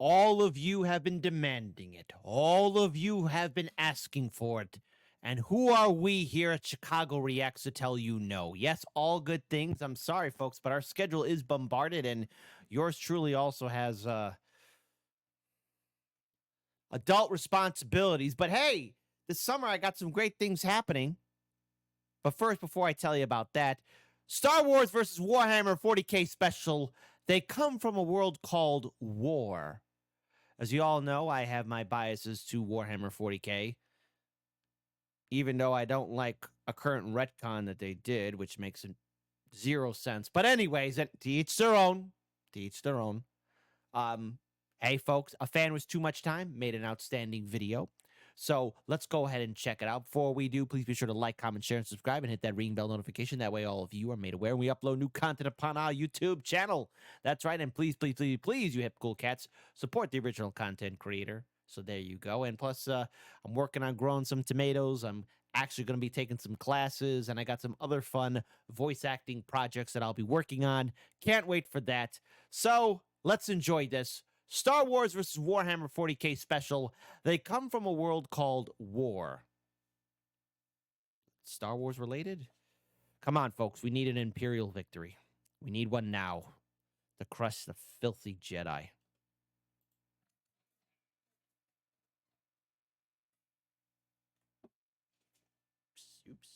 All of you have been demanding it. All of you have been asking for it. And who are we here at Chicago Reacts to tell you no? Yes, all good things. I'm sorry, folks, but our schedule is bombarded, and yours truly also has adult responsibilities. But hey, this summer I got some great things happening. But first, before I tell you about that, Star Wars versus Warhammer 40K special. They come from a world called War. As you all know, I have my biases to Warhammer 40K. Even though I don't like a current retcon that they did, which makes zero sense. But anyways, to each their own. To each their own. Hey, folks, A Fan Was Too Much Time made an outstanding video. So let's go ahead and check it out. Before we do, please be sure to like, comment, share, and subscribe, and hit that ring bell notification. That way all of you are made aware when we upload new content upon our YouTube channel. That's right. And please, please, please, please, you hip cool cats, support the original content creator. So there you go. And plus, I'm working on growing some tomatoes. I'm actually going to be taking some classes, and I got some other fun voice acting projects that I'll be working on. Can't wait for that. So let's enjoy this. Star Wars versus Warhammer 40K special. They come from a world called War. Star Wars related? Come on, folks. We need an Imperial victory. We need one now to crush the filthy Jedi. Oops.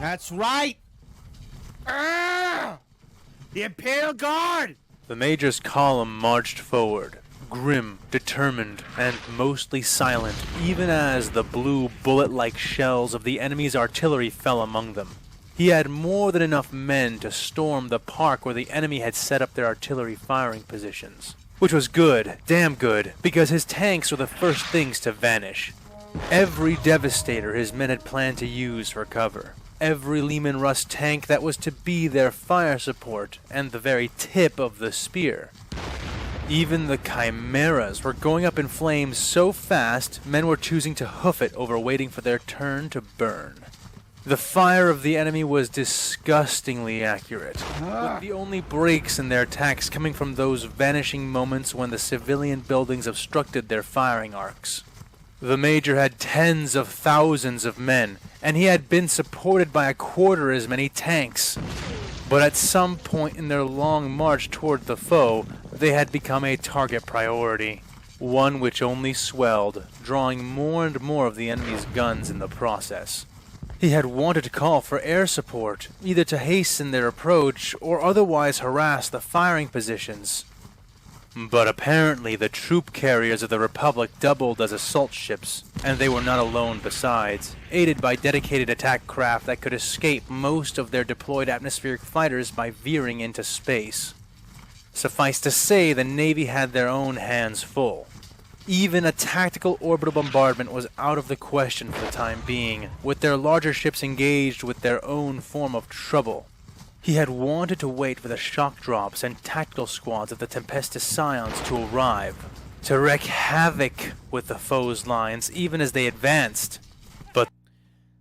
That's right! The Imperial Guard! The Major's column marched forward, grim, determined, and mostly silent, even as the blue bullet-like shells of the enemy's artillery fell among them. He had more than enough men to storm the park where the enemy had set up their artillery firing positions. Which was good, damn good, because his tanks were the first things to vanish. Every Devastator his men had planned to use for cover. Every Leman Russ tank that was to be their fire support and the very tip of the spear. Even the Chimeras were going up in flames so fast, men were choosing to hoof it over waiting for their turn to burn. The fire of the enemy was disgustingly accurate, with the only breaks in their attacks coming from those vanishing moments when the civilian buildings obstructed their firing arcs. The Major had tens of thousands of men, and he had been supported by a quarter as many tanks. But at some point in their long march toward the foe, they had become a target priority, one which only swelled, drawing more and more of the enemy's guns in the process. He had wanted to call for air support, either to hasten their approach or otherwise harass the firing positions. But apparently the troop carriers of the Republic doubled as assault ships, and they were not alone besides, aided by dedicated attack craft that could escape most of their deployed atmospheric fighters by veering into space. Suffice to say, the Navy had their own hands full. Even a tactical orbital bombardment was out of the question for the time being, with their larger ships engaged with their own form of trouble. He had wanted to wait for the shock drops and tactical squads of the Tempestus Scions to arrive, to wreak havoc with the foe's lines even as they advanced. But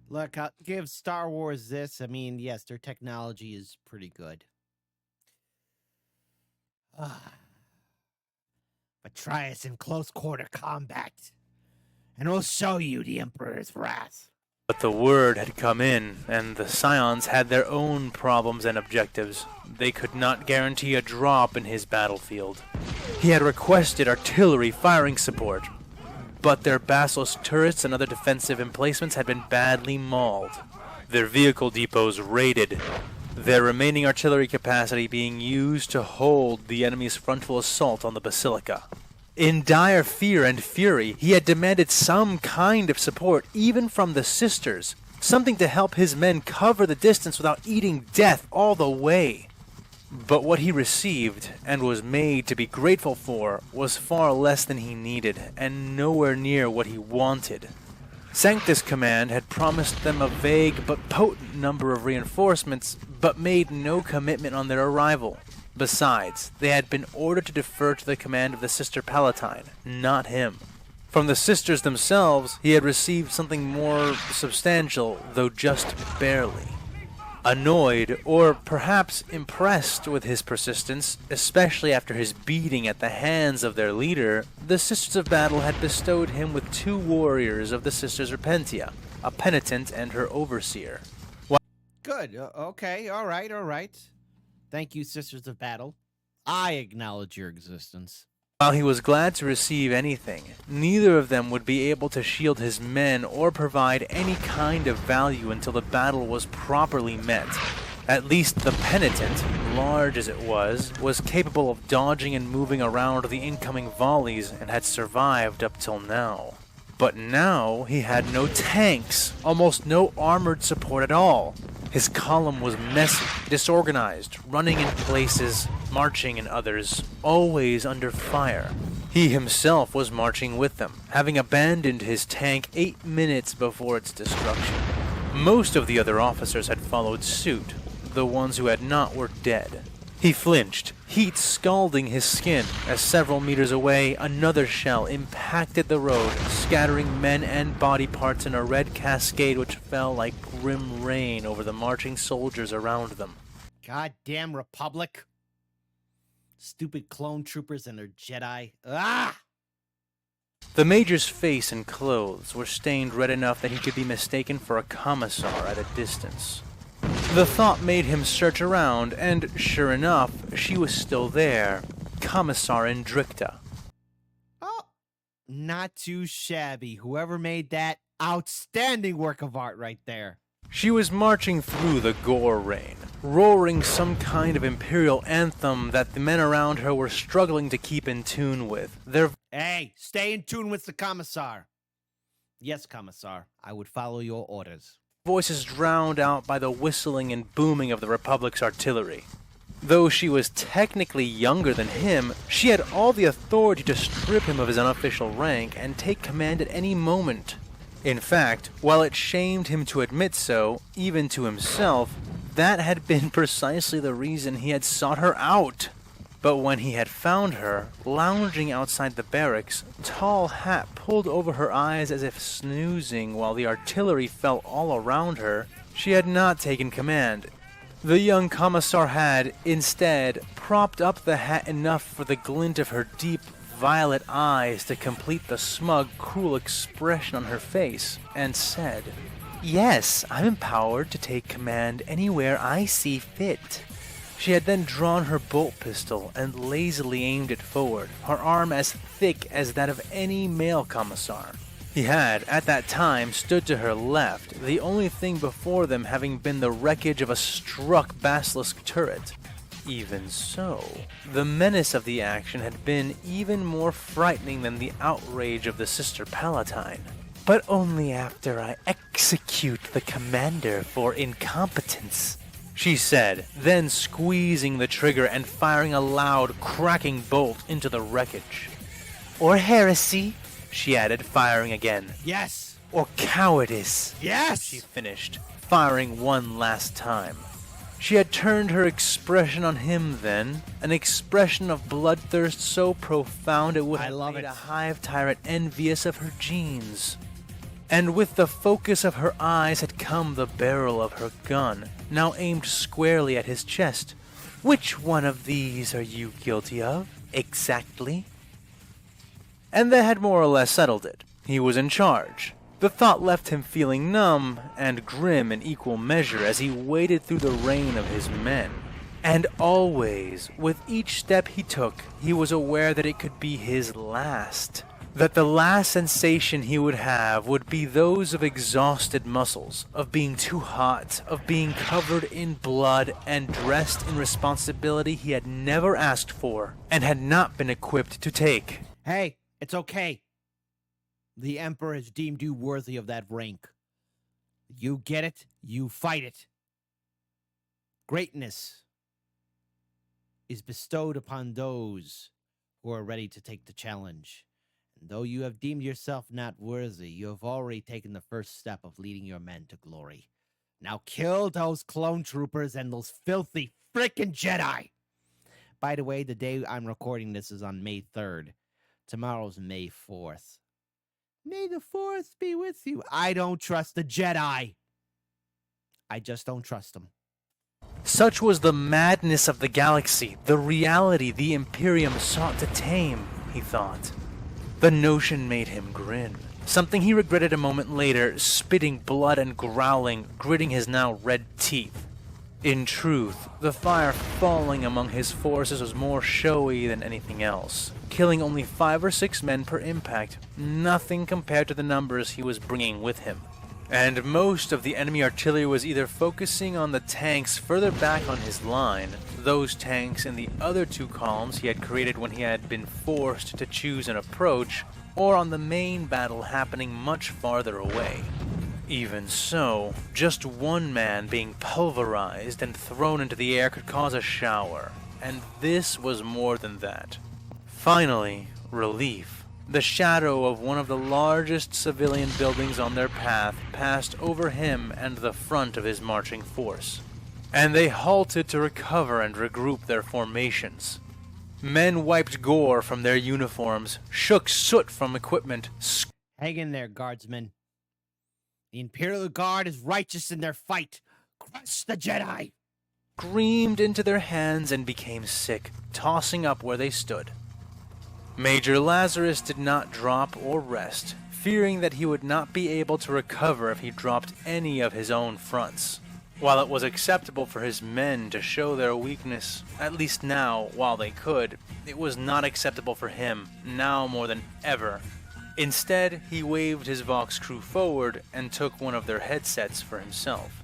look, I'll give Star Wars this. I mean, yes, their technology is pretty good. But try us in close quarter combat. and we'll show you the Emperor's wrath. But the word had come in, and the Scions had their own problems and objectives. They could not guarantee a drop in his battlefield. He had requested artillery firing support, but their basilisk turrets and other defensive emplacements had been badly mauled. Their vehicle depots raided, their remaining artillery capacity being used to hold the enemy's frontal assault on the Basilica. In dire fear and fury, he had demanded some kind of support, even from the sisters, something to help his men cover the distance without eating death all the way. But what he received, and was made to be grateful for, was far less than he needed, and nowhere near what he wanted. Sanctus Command had promised them a vague but potent number of reinforcements, but made no commitment on their arrival. Besides, they had been ordered to defer to the command of the Sister Palatine, not him. From the sisters themselves, he had received something more substantial, though just barely. Annoyed, or perhaps impressed with his persistence, especially after his beating at the hands of their leader, the Sisters of Battle had bestowed him with 2 warriors of the Sisters Repentia, a penitent and her overseer. Good. Okay. All right. Thank you, Sisters of Battle. I acknowledge your existence. While he was glad to receive anything, neither of them would be able to shield his men or provide any kind of value until the battle was properly met. At least the penitent, large as it was capable of dodging and moving around the incoming volleys and had survived up till now. But now he had no tanks, almost no armored support at all. His column was messy, disorganized, running in places, marching in others, always under fire. He himself was marching with them, having abandoned his tank 8 minutes before its destruction. Most of the other officers had followed suit. The ones who had not were dead. He flinched, heat scalding his skin, as several meters away another shell impacted the road, scattering men and body parts in a red cascade which fell like grim rain over the marching soldiers around them. Goddamn Republic. Stupid clone troopers and their Jedi. Ah! The Major's face and clothes were stained red enough that he could be mistaken for a commissar at a distance. The thought made him search around, and sure enough, she was still there. Commissar Indricta. Oh, not too shabby. Whoever made that outstanding work of art right there. She was marching through the gore rain, roaring some kind of Imperial anthem that the men around her were struggling to keep in tune with. Hey, stay in tune with the Commissar. Yes, Commissar, I would follow your orders. Voices drowned out by the whistling and booming of the Republic's artillery. Though she was technically younger than him, she had all the authority to strip him of his unofficial rank and take command at any moment. In fact, while it shamed him to admit so, even to himself, that had been precisely the reason he had sought her out. But when he had found her, lounging outside the barracks, tall hat pulled over her eyes as if snoozing while the artillery fell all around her, she had not taken command. The young commissar had, instead, propped up the hat enough for the glint of her deep violet eyes to complete the smug, cruel expression on her face, and said, "Yes, I'm empowered to take command anywhere I see fit." She had then drawn her bolt pistol and lazily aimed it forward, her arm as thick as that of any male commissar. He had, at that time, stood to her left, the only thing before them having been the wreckage of a struck basilisk turret. Even so, the menace of the action had been even more frightening than the outrage of the Sister Palatine. "But only after I execute the commander for incompetence," she said, then squeezing the trigger and firing a loud, cracking bolt into the wreckage. "Or heresy," she added, firing again. Yes. "Or cowardice," Yes. she finished, firing one last time. She had turned her expression on him then, an expression of bloodthirst so profound it would have made a hive tyrant envious of her genes. And with the focus of her eyes had come the barrel of her gun, now aimed squarely at his chest. "Which one of these are you guilty of, exactly?" And that had more or less settled it. He was in charge. The thought left him feeling numb and grim in equal measure as he waded through the rain of his men. And always, with each step he took, he was aware that it could be his last. That the last sensation he would have would be those of exhausted muscles, of being too hot, of being covered in blood and dressed in responsibility he had never asked for and had not been equipped to take. Hey, it's okay. The Emperor has deemed you worthy of that rank. You get it, you fight it. Greatness is bestowed upon those who are ready to take the challenge. And though you have deemed yourself not worthy, you have already taken the first step of leading your men to glory. Now kill those clone troopers and those filthy frickin' Jedi! By the way, the day I'm recording this is on May 3rd. Tomorrow's May 4th. May the 4th be with you. I don't trust the Jedi. I just don't trust them. Such was the madness of the galaxy, the reality the Imperium sought to tame, he thought. The notion made him grin, something he regretted a moment later, spitting blood and growling, gritting his now red teeth. In truth, the fire falling among his forces was more showy than anything else, killing only 5 or 6 men per impact, nothing compared to the numbers he was bringing with him. And most of the enemy artillery was either focusing on the tanks further back on his line, those tanks in the other 2 columns he had created when he had been forced to choose an approach, or on the main battle happening much farther away. Even so, just one man being pulverized and thrown into the air could cause a shower, and this was more than that. Finally, relief. The shadow of one of the largest civilian buildings on their path passed over him and the front of his marching force, and they halted to recover and regroup their formations. Men wiped gore from their uniforms, shook soot from equipment. Hang in there, guardsmen. The Imperial Guard is righteous in their fight. Crush the Jedi! Screamed into their hands and became sick, tossing up where they stood. Major Lazarus did not drop or rest, fearing that he would not be able to recover if he dropped any of his own fronts. While it was acceptable for his men to show their weakness, at least now, while they could, it was not acceptable for him, now more than ever. Instead, he waved his Vox crew forward and took one of their headsets for himself.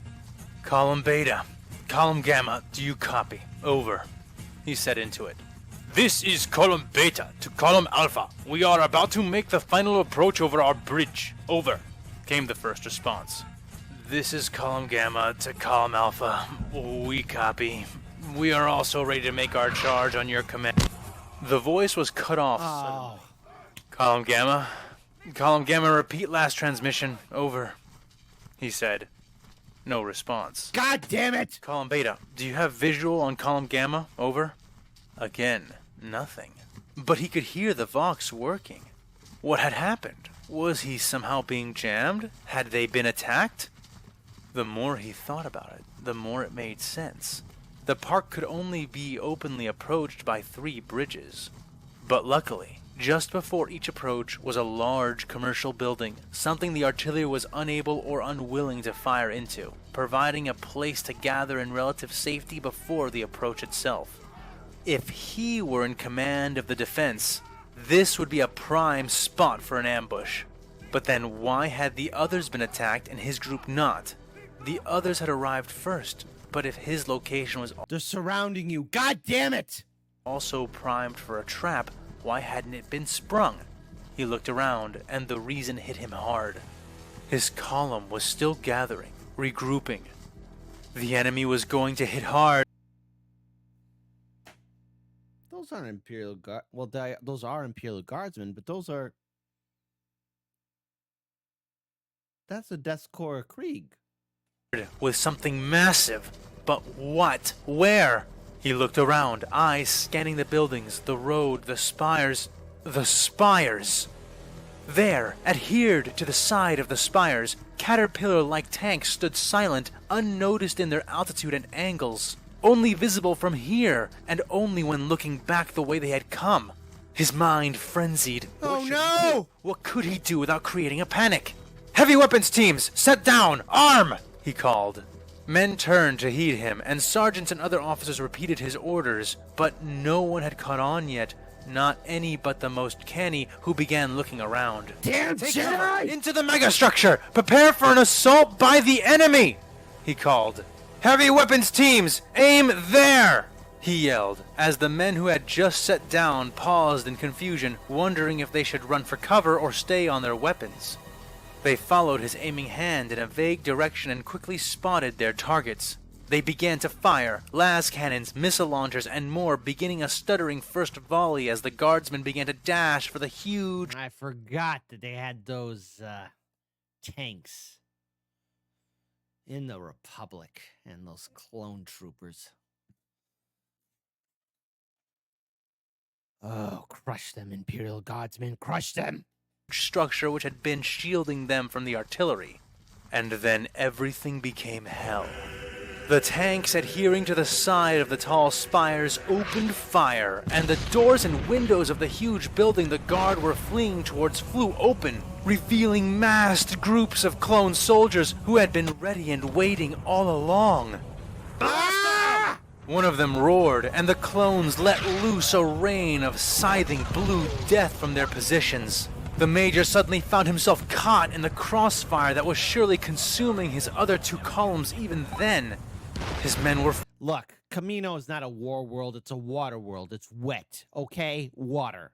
"Column Beta, Column Gamma, do you copy? Over," he said into it. "This is Column Beta to Column Alpha. We are about to make the final approach over our bridge. Over," came the first response. "This is Column Gamma to Column Alpha. We copy. We are also ready to make our charge on your command." The voice was cut off suddenly. Column Gamma, repeat last transmission. Over," he said. No response. God damn it! Column Beta, do you have visual on Column Gamma? Over. Again, nothing. But he could hear the Vox working. What had happened? Was he somehow being jammed? Had they been attacked? The more he thought about it, the more it made sense. The park could only be openly approached by 3 bridges. But luckily, just before each approach was a large commercial building, something the artillery was unable or unwilling to fire into, providing a place to gather in relative safety before the approach itself. If he were in command of the defense, this would be a prime spot for an ambush. But then why had the others been attacked and his group not? The others had arrived first, but if his location was They're surrounding you. God damn it! also primed for a trap, why hadn't it been sprung? He looked around, and the reason hit him hard. His column was still gathering, regrouping. The enemy was going to hit hard. Those aren't Imperial Guard. Well, those are Imperial Guardsmen, but those are. That's a Death Corps KRIEG. With something massive. But what? Where? He looked around, eyes scanning the buildings, the road, the spires. The spires! There, adhered to the side of the spires, caterpillar-like tanks stood silent, unnoticed in their altitude and angles, only visible from here, and only when looking back the way they had come. His mind frenzied. Oh, What should he no! do? What could he do without creating a panic? "Heavy weapons teams, set down! Arm!" he called. Men turned to heed him, and sergeants and other officers repeated his orders, but no one had caught on yet. Not any but the most canny, who began looking around. Damn "Take cover! Into the megastructure! Prepare for an assault by the enemy!" he called. "Heavy weapons teams, aim there!" he yelled, as the men who had just sat down paused in confusion, wondering if they should run for cover or stay on their weapons. They followed his aiming hand in a vague direction and quickly spotted their targets. They began to fire, las cannons, missile launchers, and more, beginning a stuttering first volley as the guardsmen began to dash for the huge... I forgot that they had those, tanks in the Republic and those clone troopers. Oh, crush them, Imperial Guardsmen, crush them! structure which had been shielding them from the artillery. And then everything became hell. The tanks adhering to the side of the tall spires opened fire, and the doors and windows of the huge building the guard were fleeing towards flew open, revealing massed groups of clone soldiers who had been ready and waiting all along. Ah! One of them roared, and the clones let loose a rain of scything blue death from their positions. The Major suddenly found himself caught in the crossfire that was surely consuming his other two columns even then. His men were... Look, Camino is not a war world, it's a water world. It's wet, okay? Water.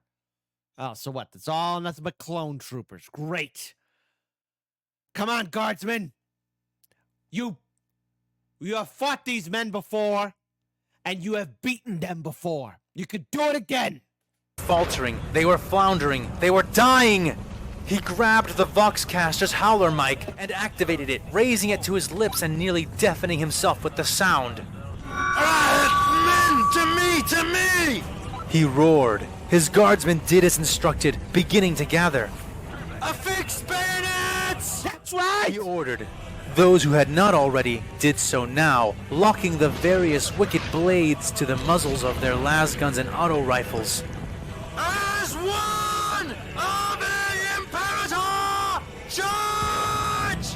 Oh, so what? It's all nothing but clone troopers. Great. Come on, guardsmen. You have fought these men before, and you have beaten them before. You could do it again. Faltering, they were floundering, they were dying! He grabbed the Voxcaster's howler mic and activated it, raising it to his lips and nearly deafening himself with the sound. Men, to me! He roared. His guardsmen did as instructed, beginning to gather. Affix bayonets! That's right! He ordered. Those who had not already did so now, locking the various wicked blades to the muzzles of their lasguns and auto rifles. As one of the Imperator, charge!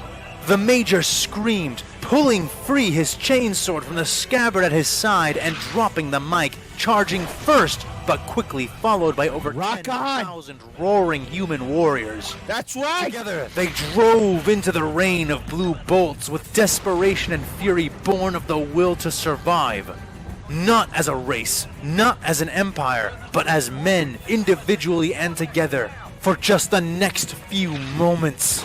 The Major screamed, pulling free his chainsword from the scabbard at his side and dropping the mic, charging first, but quickly followed by over 10,000 roaring human warriors. That's right! Together, they drove into the rain of blue bolts with desperation and fury born of the will to survive. Not as a race, not as an empire, but as men, individually and together, for just the next few moments.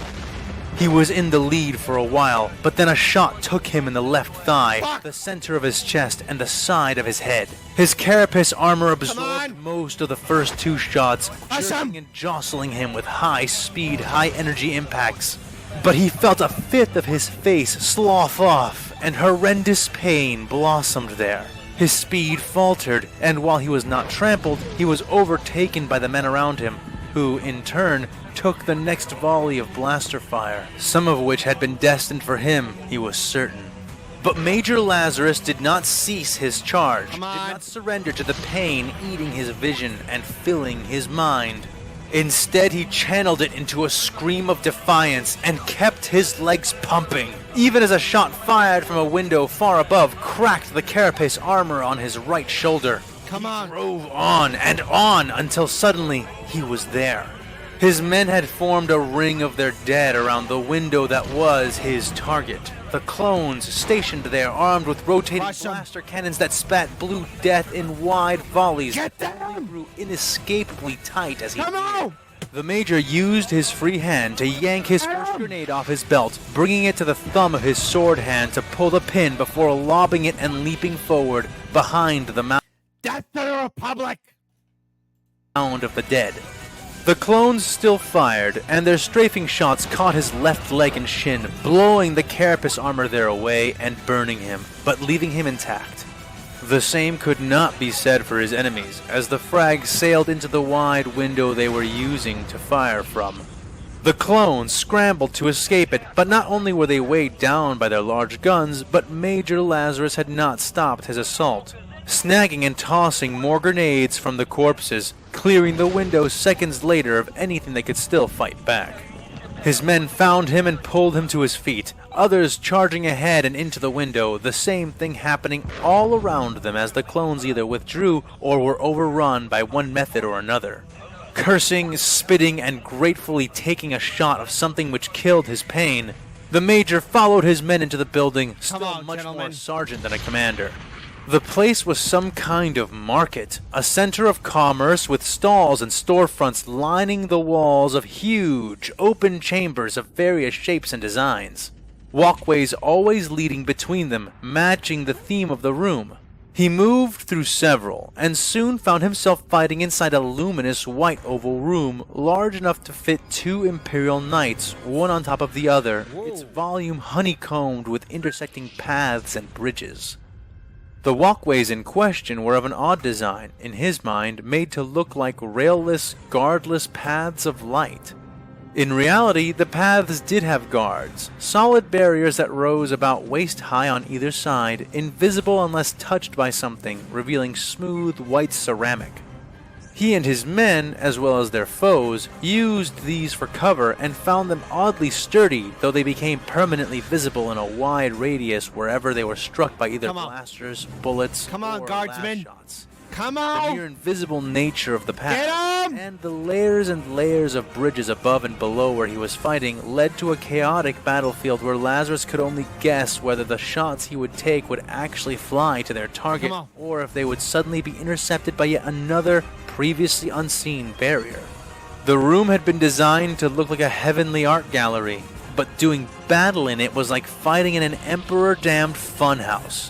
He was in the lead for a while, but then a shot took him in the left thigh, the center of his chest, and the side of his head. His carapace armor absorbed most of the first two shots, jerking and jostling him with high-speed, high-energy impacts. But he felt a fifth of his face slough off, and horrendous pain blossomed there. His speed faltered, and while he was not trampled, he was overtaken by the men around him, who, in turn, took the next volley of blaster fire, some of which had been destined for him, he was certain. But Major Lazarus did not cease his charge, did not surrender to the pain eating his vision and filling his mind. Instead, he channeled it into a scream of defiance and kept his legs pumping, even as a shot fired from a window far above cracked the carapace armor on his right shoulder. Come on. He drove on and on until suddenly he was there. His men had formed a ring of their dead around the window that was his target. The clones stationed there armed with rotating blaster cannons that spat blue death in wide volleys. Get them! Grew inescapably tight as he... Come on! The Major used his free hand to yank his first grenade off his belt, bringing it to the thumb of his sword hand to pull the pin before lobbing it and leaping forward behind the Death to the Republic! mound of the dead. The clones still fired, and their strafing shots caught his left leg and shin, blowing the carapace armor there away and burning him, but leaving him intact. The same could not be said for his enemies, as the frags sailed into the wide window they were using to fire from. The clones scrambled to escape it, but not only were they weighed down by their large guns, but Major Lazarus had not stopped his assault. Snagging and tossing more grenades from the corpses, clearing the window seconds later of anything that could still fight back. His men found him and pulled him to his feet, others charging ahead and into the window, the same thing happening all around them as the clones either withdrew or were overrun by one method or another. Cursing, spitting, and gratefully taking a shot of something which killed his pain, the Major followed his men into the building, still much more a sergeant than a commander. The place was some kind of market, a center of commerce with stalls and storefronts lining the walls of huge, open chambers of various shapes and designs. Walkways always leading between them, matching the theme of the room. He moved through several, and soon found himself fighting inside a luminous white oval room large enough to fit 2 Imperial knights, one on top of the other, its volume honeycombed with intersecting paths and bridges. The walkways in question were of an odd design, in his mind made to look like railless, guardless paths of light. In reality, the paths did have guards, solid barriers that rose about waist-high on either side, invisible unless touched by something, revealing smooth white ceramic. He and his men, as well as their foes, used these for cover and found them oddly sturdy, though they became permanently visible in a wide radius wherever they were struck by either blasters, bullets, or guardsmen. shots. Come The on! near invisible nature of the path, Get 'em! and the layers and layers of bridges above and below where he was fighting led to a chaotic battlefield where Lazarus could only guess whether the shots he would take would actually fly to their target, or if they would suddenly be intercepted by yet another previously unseen barrier. The room had been designed to look like a heavenly art gallery, but doing battle in it was like fighting in an emperor-damned funhouse.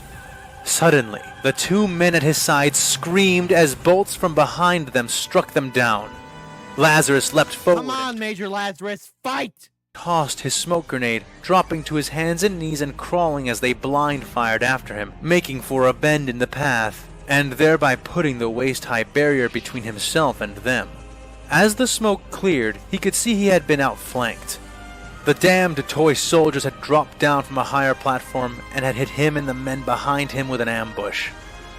Suddenly, the 2 men at his side screamed as bolts from behind them struck them down. Lazarus leapt forward. Come on, Major Lazarus, fight! Tossed his smoke grenade, dropping to his hands and knees and crawling as they blind fired after him, making for a bend in the path, and thereby putting the waist-high barrier between himself and them. As the smoke cleared, he could see he had been outflanked. The damned toy soldiers had dropped down from a higher platform and had hit him and the men behind him with an ambush.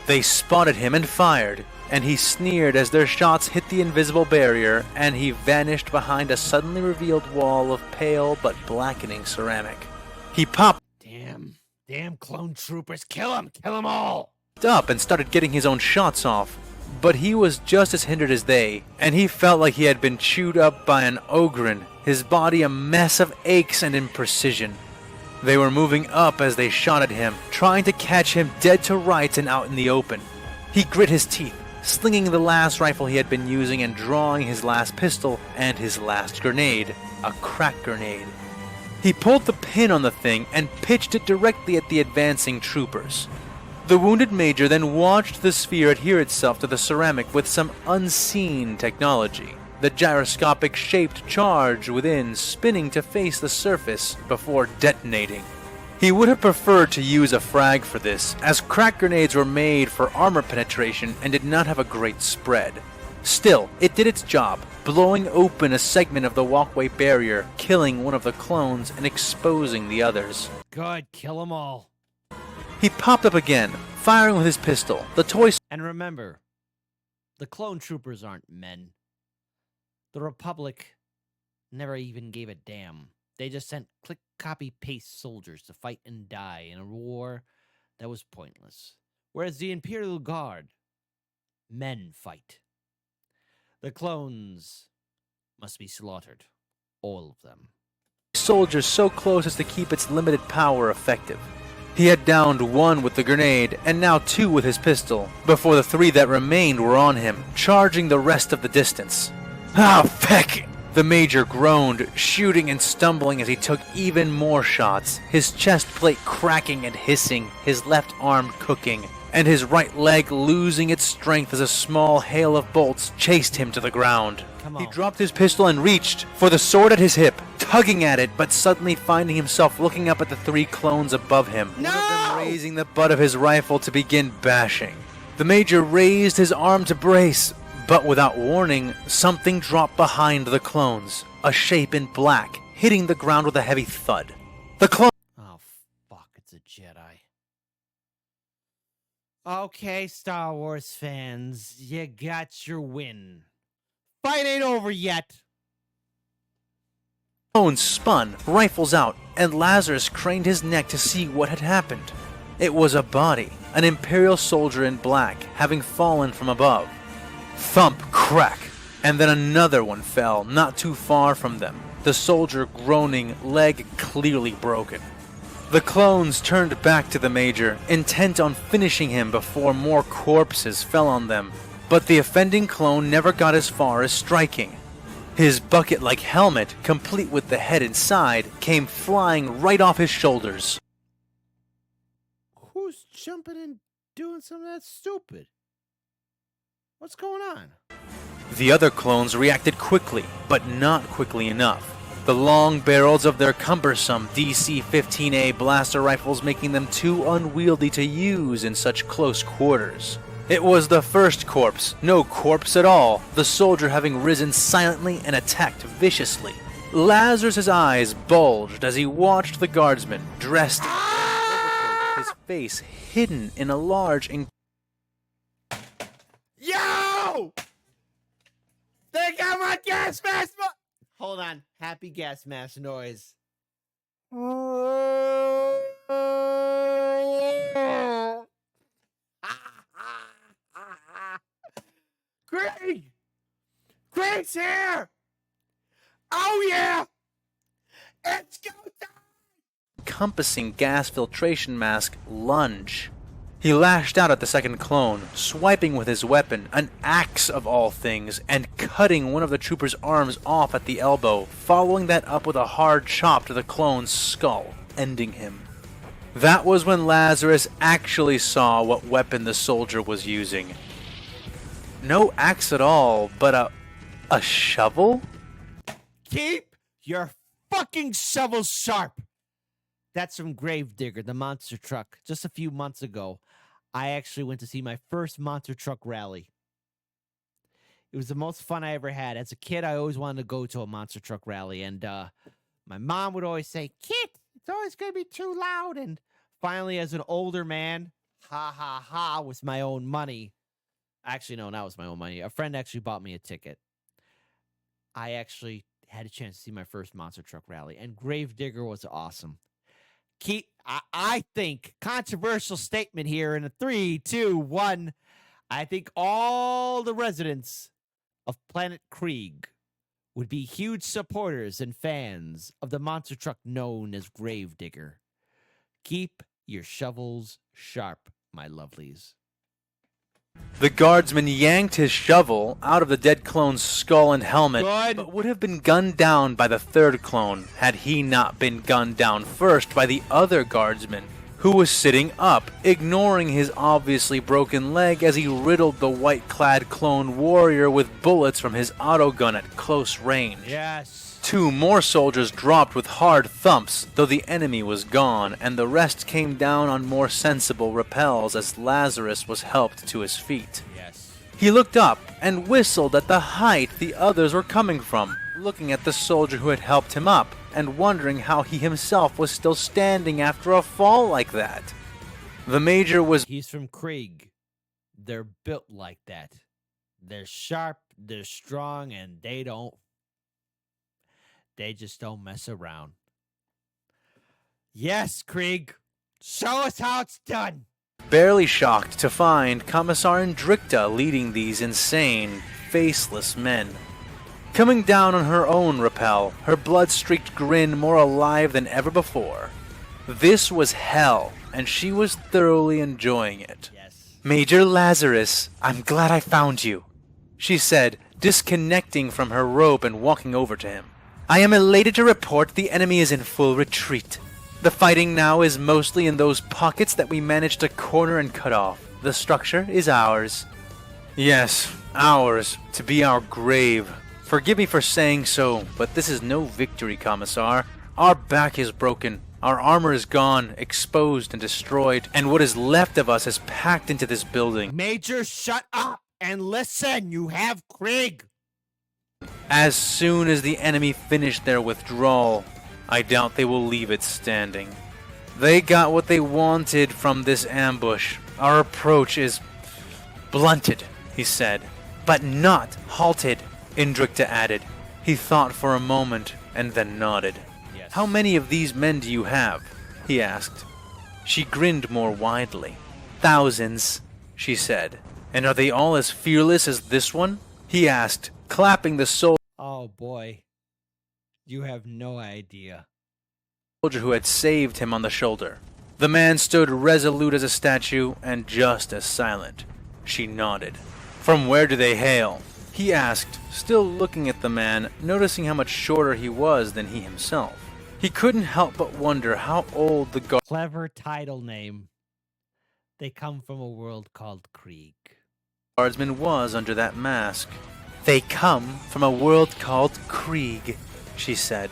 They spotted him and fired, and he sneered as their shots hit the invisible barrier, and he vanished behind a suddenly revealed wall of pale but blackening ceramic. He popped Damn clone troopers, kill 'em all! Up and started getting his own shots off, but he was just as hindered as they, and he felt like he had been chewed up by an ogren, his body a mess of aches and imprecision. They were moving up as they shot at him, trying to catch him dead to rights and out in the open. He grit his teeth, slinging the last rifle he had been using and drawing his last pistol and his last grenade, a crack grenade. He pulled the pin on the thing and pitched it directly at the advancing troopers. The wounded major then watched the sphere adhere itself to the ceramic with some unseen technology, the gyroscopic shaped charge within spinning to face the surface before detonating. He would have preferred to use a frag for this, as crack grenades were made for armor penetration and did not have a great spread. Still, it did its job, blowing open a segment of the walkway barrier, killing one of the clones and exposing the others. Good, kill 'em all. He popped up again, firing with his pistol. The toy... And remember, the clone troopers aren't men. The Republic never even gave a damn. They just sent click, copy, paste soldiers to fight and die in a war that was pointless. Whereas the Imperial Guard, men fight. The clones must be slaughtered. All of them. Soldiers so close as to keep its limited power effective. He had downed 1 with the grenade, and now 2 with his pistol, before the 3 that remained were on him, charging the rest of the distance. Ah, feck! The major groaned, shooting and stumbling as he took even more shots, his chest plate cracking and hissing, his left arm cooking, and his right leg losing its strength as a small hail of bolts chased him to the ground. He dropped his pistol and reached for the sword at his hip, tugging at it, but suddenly finding himself looking up at the 3 clones above him, one of them raising the butt of his rifle to begin bashing. The major raised his arm to brace, but without warning, something dropped behind the clones, a shape in black, hitting the ground with a heavy thud. The clone... Oh, fuck, it's a Jedi. Okay, Star Wars fans, you got your win. Fight ain't over yet. Clones spun, rifles out, and Lazarus craned his neck to see what had happened. It was a body, an Imperial soldier in black, having fallen from above. Thump, crack, and then another one fell not too far from them, the soldier groaning, leg clearly broken. The clones turned back to the Major, intent on finishing him before more corpses fell on them, but the offending clone never got as far as striking. His bucket-like helmet, complete with the head inside, came flying right off his shoulders. Who's jumping and doing something that's stupid? What's going on? The other clones reacted quickly, but not quickly enough. The long barrels of their cumbersome DC-15A blaster rifles making them too unwieldy to use in such close quarters. It was the first corpse, no corpse at all, the soldier having risen silently and attacked viciously. Lazarus' eyes bulged as he watched the guardsman, dressed in overcoat, his face hidden in a large Yo! They got my gas mask! Hold on. Happy gas mask noise. Krieg! Krieg's here! Oh yeah! It's go time! encompassing gas filtration mask lunge. He lashed out at the second clone, swiping with his weapon, an axe of all things, and cutting one of the trooper's arms off at the elbow, following that up with a hard chop to the clone's skull, ending him. That was when Lazarus actually saw what weapon the soldier was using. No axe at all, but a shovel? Keep your fucking shovel sharp! That's from Gravedigger, the monster truck. Just a few months ago, I actually went to see my first monster truck rally. It was the most fun I ever had. As a kid, I always wanted to go to a monster truck rally, and my mom would always say, "Kid, it's always going to be too loud." And finally, as an older man, with my own money. Actually, no, that was my own money. A friend actually bought me a ticket. I actually had a chance to see my first monster truck rally, and Gravedigger was awesome. I think, controversial statement here in a 3, 2, 1. I think all the residents of planet KRIEG would be huge supporters and fans of the monster truck known as Gravedigger. Keep your shovels sharp, my lovelies. The guardsman yanked his shovel out of the dead clone's skull and helmet, but would have been gunned down by the third clone had he not been gunned down first by the other guardsman, who was sitting up, ignoring his obviously broken leg as he riddled the white-clad clone warrior with bullets from his autogun at close range. Yes. 2 more soldiers dropped with hard thumps, though the enemy was gone, and the rest came down on more sensible rappels as Lazarus was helped to his feet. Yes. He looked up and whistled at the height the others were coming from, looking at the soldier who had helped him up, and wondering how he himself was still standing after a fall like that. The Major was... He's from KRIEG. They're built like that. They're sharp, they're strong, and they just don't mess around. Yes, KRIEG. Show us how it's done. barely shocked to find Commissar Indricta leading these insane, faceless men. Coming down on her own rappel, her blood-streaked grin more alive than ever before. This was hell, and she was thoroughly enjoying it. Yes. Major Lazarus, I'm glad I found you, she said, disconnecting from her rope and walking over to him. I am elated to report the enemy is in full retreat. The fighting now is mostly in those pockets that we managed to corner and cut off. The structure is ours. Yes, ours, to be our grave. Forgive me for saying so, but this is no victory, Commissar. Our back is broken, our armor is gone, exposed and destroyed, and what is left of us is packed into this building. Major, shut up and listen. You have KRIEG. As soon as the enemy finish their withdrawal, I doubt they will leave it standing. They got what they wanted from this ambush. Our approach is blunted, he said, but not halted. Indricta added. He thought for a moment and then nodded. Yes. How many of these men do you have? He asked. She grinned more widely. Thousands, she said. And are they all as fearless as this one? He asked, clapping the soldier Oh boy. You have no idea. who had saved him on the shoulder. The man stood resolute as a statue and just as silent. She nodded. From where do they hail? He asked, still looking at the man, noticing how much shorter he was than he himself. He couldn't help but wonder how old the Clever title name. They come from a world called KRIEG. guardsman was under that mask. They come from a world called KRIEG, she said.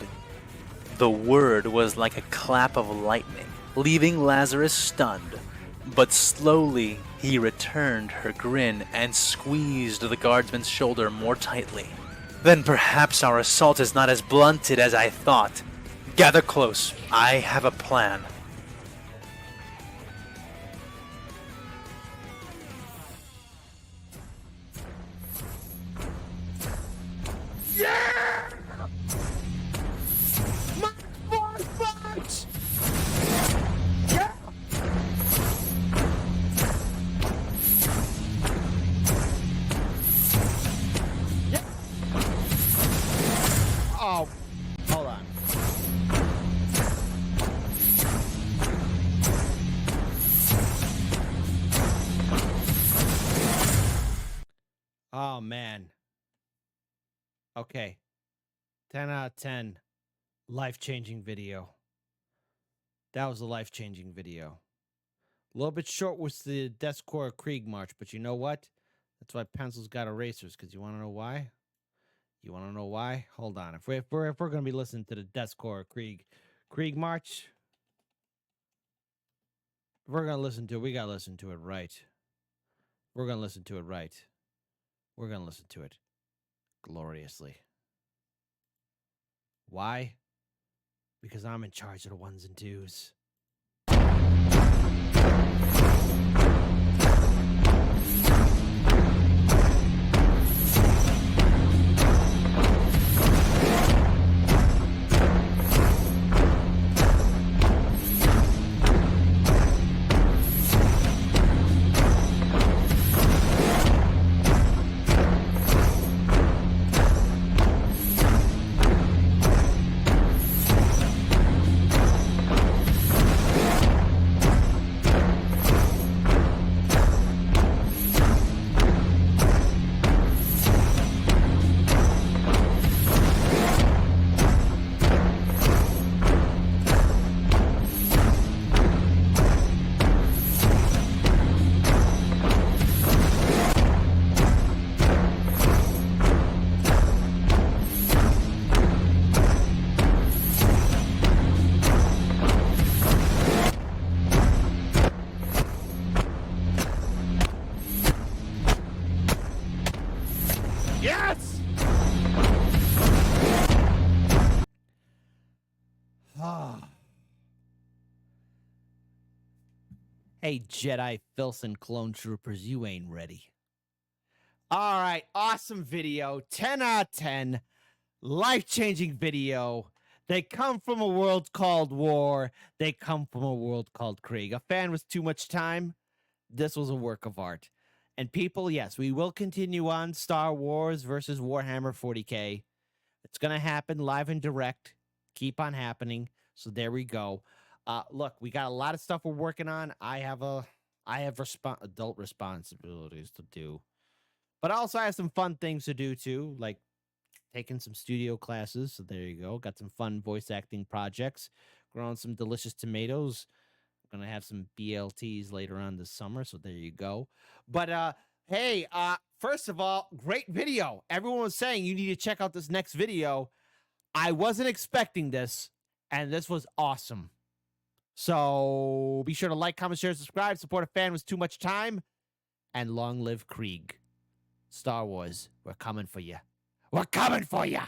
The word was like a clap of lightning, leaving Lazarus stunned. But slowly he returned her grin and squeezed the guardsman's shoulder more tightly. Then perhaps our assault is not as blunted as I thought. Gather close. I have a plan. Yeah! March! Yeah! Yeah! Oh, hold on. Oh, man. Okay. 10 out of 10. Life-changing video. That was a life-changing video. A little bit short was the Death Corps Krieg March, but you know what? That's why pencils got erasers, because you want to know why? You want to know why? Hold on. If we're going to be listening to the Death Corps Krieg March, if we're going to listen to it, we got to listen to it right. We're going to listen to it right. We're going to listen to it gloriously. Why? Because I'm in charge of the ones and twos. Yes! Hey, Jedi Filson clone troopers, you ain't ready. All right, awesome video. 10 out of 10. Life-changing video. They come from a world called War. They come from a world called Krieg. A fan with too much time. This was a work of art. And people, yes, we will continue on Star Wars versus Warhammer 40K. It's going to happen live and direct. Keep on happening. So there we go. Look, we got a lot of stuff we're working on. I have adult responsibilities to do. But also I have some fun things to do too, like taking some studio classes. So there you go. Got some fun voice acting projects. Growing some delicious tomatoes. Gonna have some BLTs later on this summer, so there you go. But hey, first of all, great video. Everyone was saying you need to check out this next video. I wasn't expecting this, and this was awesome. So be sure to like, comment, share, subscribe, support a fan with too much time, and long live Krieg. Star Wars, we're coming for you. We're coming for you.